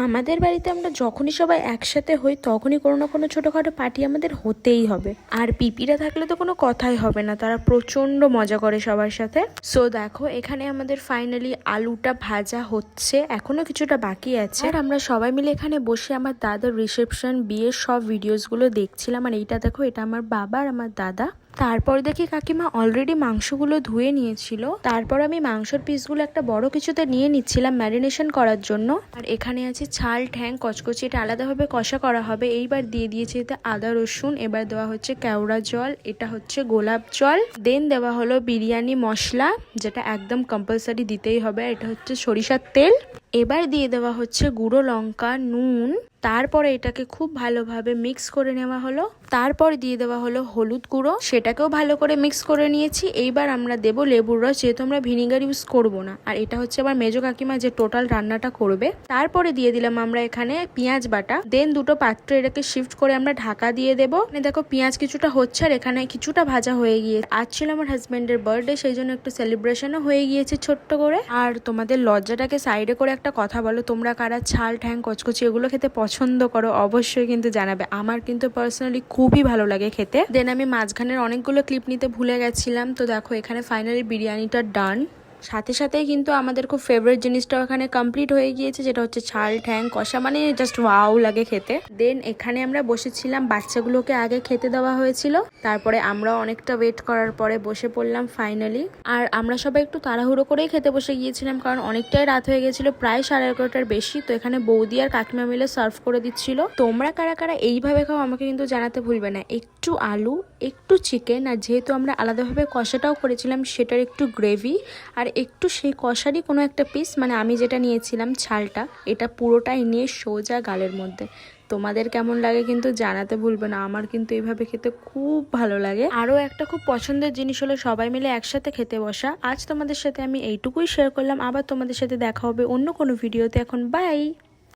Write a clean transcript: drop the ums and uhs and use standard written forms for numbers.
আমাদের বাড়িতে আমরা যখনই সবাই একসাথে হই তখনই কোনো না কোনো ছোটোখাটো পার্টি আমাদের হতেই হবে। আর পিপিরা থাকলে তো কোনো কথাই হবে না, তারা প্রচণ্ড মজা করে সবার সাথে। সো দেখো এখানে আমাদের ফাইনালি আলুটা ভাজা হচ্ছে, এখনো কিছুটা বাকি আছে। আর আমরা সবাই মিলে এখানে বসে আমার দাদার রিসেপশন বিয়ের সব ভিডিওসগুলো দেখছিলাম। আর এইটা দেখো, এটা আমার বাবা আর আমার দাদা। তারপর দেখি কাকিমা অলরেডি মাংসগুলো ধুয়ে নিয়েছিল। তারপর আমি মাংসের পিসগুলো একটা বড় কিছুতে নিয়ে নিচ্ছিলাম ম্যারিনেশন করার জন্য। আর এখানে আছে ছাল, ঠ্যাং, কচকচি, এটা আলাদাভাবে কষা করা হবে। এইবার দিয়ে দিয়েছে এতে আদা রসুন, এবার দেওয়া হচ্ছে কেওড়া জল, এটা হচ্ছে গোলাপ জল, দেন দেওয়া হলো বিরিয়ানি মশলা, যেটা একদম কম্পালসারি দিতেই হবে, এটা হচ্ছে সরিষার তেল। এবার দিয়ে দেওয়া হচ্ছে গুঁড়ো লঙ্কা, নুন। তারপরে এটাকে খুব ভালোভাবে মিক্স করে নেওয়া হলো। তারপর দিয়ে দেওয়া হলো হলুদ গুঁড়ো, সেটাকেও ভালো করে মিক্স করে নিয়েছি। এইবার আমরা দেবো লেবুর রস, যেহেতু আমরা ভিনিগার ইউজ করব না। আর এটা হচ্ছে আমার মেজো কাকিমা যে টোটাল রান্নাটা করবে। তারপরে দিয়ে দিলাম আমরা এখানে পেঁয়াজ বাটা, দেন দুটো পাত্র এটাকে শিফট করে আমরা ঢাকা দিয়ে দেবো। দেখো পেঁয়াজ কিছুটা হচ্ছে আর এখানে কিছুটা ভাজা হয়ে গিয়েছে। আজ ছিল আমার হাজবেন্ডের বার্থডে, সেই জন্য একটু সেলিব্রেশনও হয়ে গিয়েছে ছোট্ট করে। আর তোমাদের লজ্জাটাকে সাইডে করে একটা কথা বলো, তোমরা কারা ছাল, ঠ্যাং, কচকচি এগুলো খেতে পছন্দ করো অবশ্যই কিন্তু জানাবে। আমার কিন্তু পার্সোনালি খুবই ভালো লাগে খেতে। দেন আমি মাঝখানের অনেকগুলো ক্লিপ নিতে ভুলে গেছিলাম। তো দেখো এখানে ফাইনালি বিরিয়ানিটা ডান। সাথে সাথেই কিন্তু আমাদের খুব ফেভারিট জিনিসটাও এখানে কমপ্লিট হয়ে গিয়েছে, যেটা হচ্ছে ছাল, ঠ্যাং কষা, মানে জাস্ট ওয়াও লাগে খেতে। দেন এখানে আমরা বসেছিলাম, বাচ্চাগুলোকে আগে খেতে দেওয়া হয়েছিল, তারপরে আমরা অনেকটা ওয়েট করার পরে বসে পড়লাম ফাইনালি। আর আমরা সবাই একটু তাড়াহুড়ো করেই খেতে বসে গিয়েছিলাম, কারণ অনেকটাই রাত হয়ে গেছিল, প্রায় 11:30টার বেশি। তো এখানে বৌদি আর কাকিমা মিলে সার্ভ করে দিচ্ছিল। তোমরা কারা কারা এইভাবে খাও আমাকে কিন্তু জানাতে ভুলবে না। একটু আলু, একটু চিকেন, আর যেহেতু আমরা আলাদাভাবে কষাটাও করেছিলাম সেটার একটু গ্রেভি, আর একটু সেই কষারই কোনো একটা পিস, মানে আমি যেটা নিয়েছিলাম ছালটা, এটা পুরোটাই নিয়ে সোজা গালের মধ্যে। তোমাদের কেমন লাগে কিন্তু জানাতে ভুলবে না, আমার কিন্তু এইভাবে খেতে খুব ভালো লাগে। আরও একটা খুব পছন্দের জিনিস হলো সবাই মিলে একসাথে খেতে বসা। আজ তোমাদের সাথে আমি এইটুকুই শেয়ার করলাম, আবার তোমাদের সাথে দেখা হবে অন্য কোনো ভিডিওতে। এখন বাই।